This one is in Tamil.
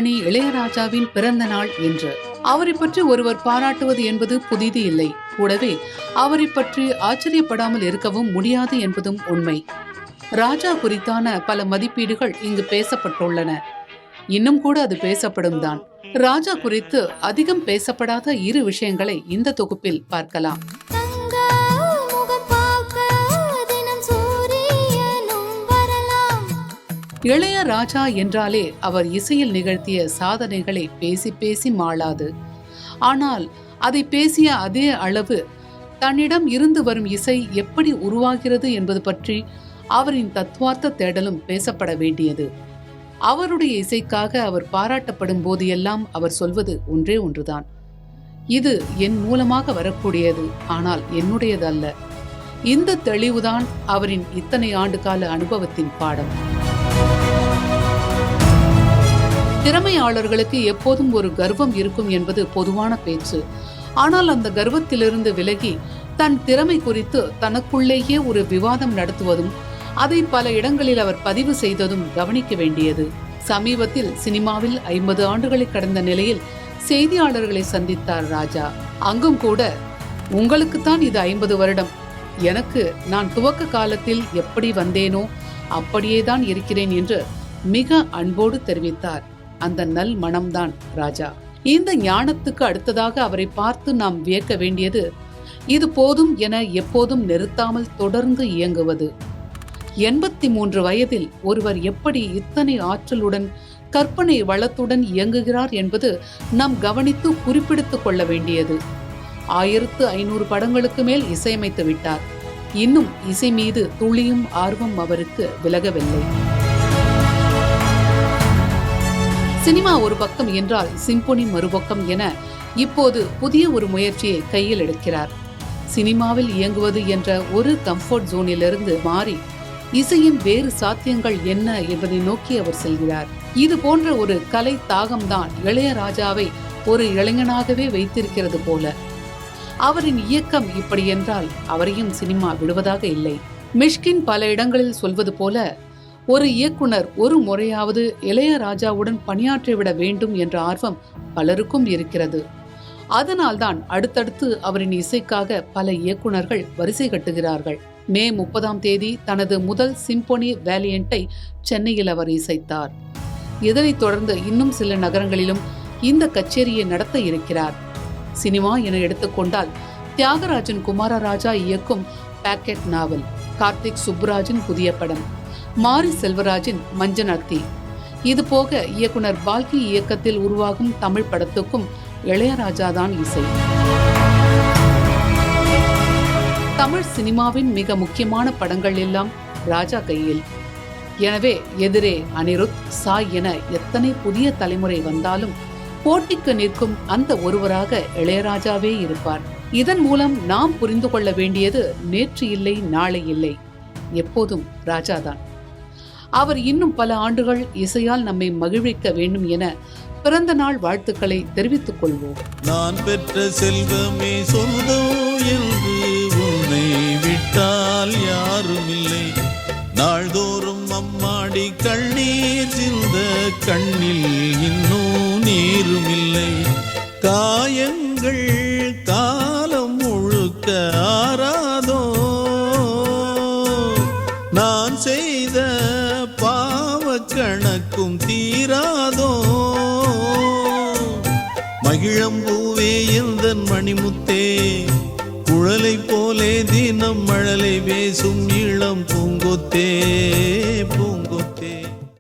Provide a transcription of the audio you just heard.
இசைஞானி இளையராஜாவின் பிறந்த நாள் என்று. அவரை பற்றி ஒருவர் பாராட்டுவது என்பது புதிது இல்லை. கூடவே அவரை பற்றி ஆச்சரியப்படாமல் இருக்கவும் முடியாது என்பதும் உண்மை. ராஜா குறித்தான பல மதிப்பீடுகள் இங்கு பேசப்பட்டுள்ளன. இன்னும் கூட அது பேசப்படும் தான். ராஜா குறித்து அதிகம் பேசப்படாத இரு விஷயங்களை இந்த தொகுப்பில் பார்க்கலாம். இளையராஜா என்றாலே அவர் இசையில் நிகழ்த்திய சாதனைகளை பேசி பேசி மாளாது. ஆனால் அதை பேசிய அதே அளவு தன்னிடம் இருந்து வரும் இசை எப்படி உருவாகிறது என்பது பற்றி அவரின் தத்துவார்த்த தேடலும் பேசப்பட வேண்டியது. அவருடைய இசைக்காக அவர் பாராட்டப்படும் போது எல்லாம் அவர் சொல்வது ஒன்றே ஒன்றுதான்: இது என் மூலமாக வரக்கூடியது, ஆனால் என்னுடையது அல்ல. இந்த தெளிவுதான் அவரின் இத்தனை ஆண்டு கால அனுபவத்தின் பாடம். திறமையாளர்களுக்கு எப்போதும் ஒரு கர்வம் இருக்கும் என்பது பொதுவான பேச்சு. ஆனால் அந்த கர்வத்திலிருந்து விலகி தன் திறமை குறித்து தனக்குள்ளேயே ஒரு விவாதம் நடத்துவதும் அதை பல இடங்களில் அவர் பதிவு செய்ததும் கவனிக்க வேண்டியது. சமீபத்தில் சினிமாவில் 50 ஆண்டுகளை கடந்த நிலையில் செய்தியாளர்களை சந்தித்தார் ராஜா. அங்கும் கூட, உங்களுக்குத்தான் இது 50 வருடம், எனக்கு நான் துவக்க காலத்தில் எப்படி வந்தேனோ அப்படியேதான் இருக்கிறேன் என்று மிக அன்போடு தெரிவித்தார். அந்த நல் மனம்தான் ராஜா. இந்த ஞானத்துக்கு அடுத்ததாக அவரை பார்த்து நாம் வியக்க வேண்டியது, இது போதும் என எப்போதும் நிறுத்தாமல் தொடர்ந்து இயங்குவது. 83 வயதில் ஒருவர் எப்படி இத்தனை ஆற்றலுடன் கற்பனை வளத்துடன் இயங்குகிறார் என்பது நாம் கவனித்து குறிப்பிடுத்திக் கொள்ள வேண்டியது. 1500 படங்களுக்கு மேல் இசையமைத்து விட்டார். இன்னும் இசை மீது துளியும் ஆர்வம் அவருக்கு விலகவில்லை. சினிமா ஒரு பக்கம் என்றால் சிம்பொனி மறுபக்கம் என இப்போது புதிய ஒரு முயற்சியை கையில் எடுக்கிறார். சினிமாவில் இயங்குவது என்ற ஒரு கம்ஃபர்ட் ஜோனிலிருந்து மாறி இசையின் வேறு சாத்தியங்கள் என்ன என்பதை நோக்கி அவர் செல்கிறார். இது போன்ற ஒரு கலை தாகம்தான் இளையராஜாவை ஒரு இளைஞனாகவே வைத்திருக்கிறது போல. அவரின் இயக்கம் இப்படி என்றால் அவரையும் சினிமா விடுவதாக இல்லை. மிஷ்கின் பல இடங்களில் சொல்வது போல, ஒரு இயக்குனர் ஒரு முறையாவது இளையராஜாவுடன் பணியாற்றிவிட வேண்டும் என்ற ஆர்வம் பலருக்கும் இருக்கிறது. அதனால்தான் அடுத்தடுத்து அவரின் இசைக்காக பல இயக்குனர்கள் வரிசை கட்டுகிறார்கள். மே 30ஆம் தேதி தனது முதல் சிம்பொனி வேலியண்டை சென்னையில் அவர் இசைத்தார். இதனைத் தொடர்ந்து இன்னும் சில நகரங்களிலும் இந்த கச்சேரியை நடத்த இருக்கிறார். சினிமா என எடுத்துக்கொண்டால் தியாகராஜன் குமாரராஜா இயக்கும் பாக்கெட் நாவல், கார்த்திக் சுப்புராஜின் புதிய படம், மாரி செல்வராஜின் மஞ்சனத்தி, இது போக இயக்குனர் பால்கி இயக்கத்தில் உருவாகும் தமிழ் படத்துக்கும் இளையராஜாதான் இசை. தமிழ் சினிமாவின் மிக முக்கியமான படங்கள் எல்லாம் ராஜா கையில். எனவே எதிரே அனிருத், சாய் என எத்தனை புதிய தலைமுறை வந்தாலும் போட்டிக்கு நிற்கும் அந்த ஒருவராக இளையராஜாவே இருப்பார். இதன் மூலம் நாம் புரிந்து கொள்ள வேண்டியது நேற்று இல்லை, நாளை இல்லை, எப்போதும் ராஜாதான். அவர் இன்னும் பல ஆண்டுகள் இசையால் நம்மை மகிழ்விக்க வேண்டும் என பிறந்த நாள் வாழ்த்துக்களை தெரிவித்துக் கொள்வோம். நான் பெற்ற செல்வமே சொந்தம் என்று உன்னை விட்டால் யாரும் இல்லை. நாள்தோறும் அம்மாடி கண்ணீர் சிந்த கண்ணில் இன்னும் நீரும் இல்லை. காயங்கள் காலம் முழுக்க ஆறாதோ, நான் செய்த பாவ கணக்கும் தீராதோ. மகிழம்பூவே எந்தன் மணிமுத்தே, குழலை போலே தினம் மழலை பேசும் இளம் பூங்கொத்தே.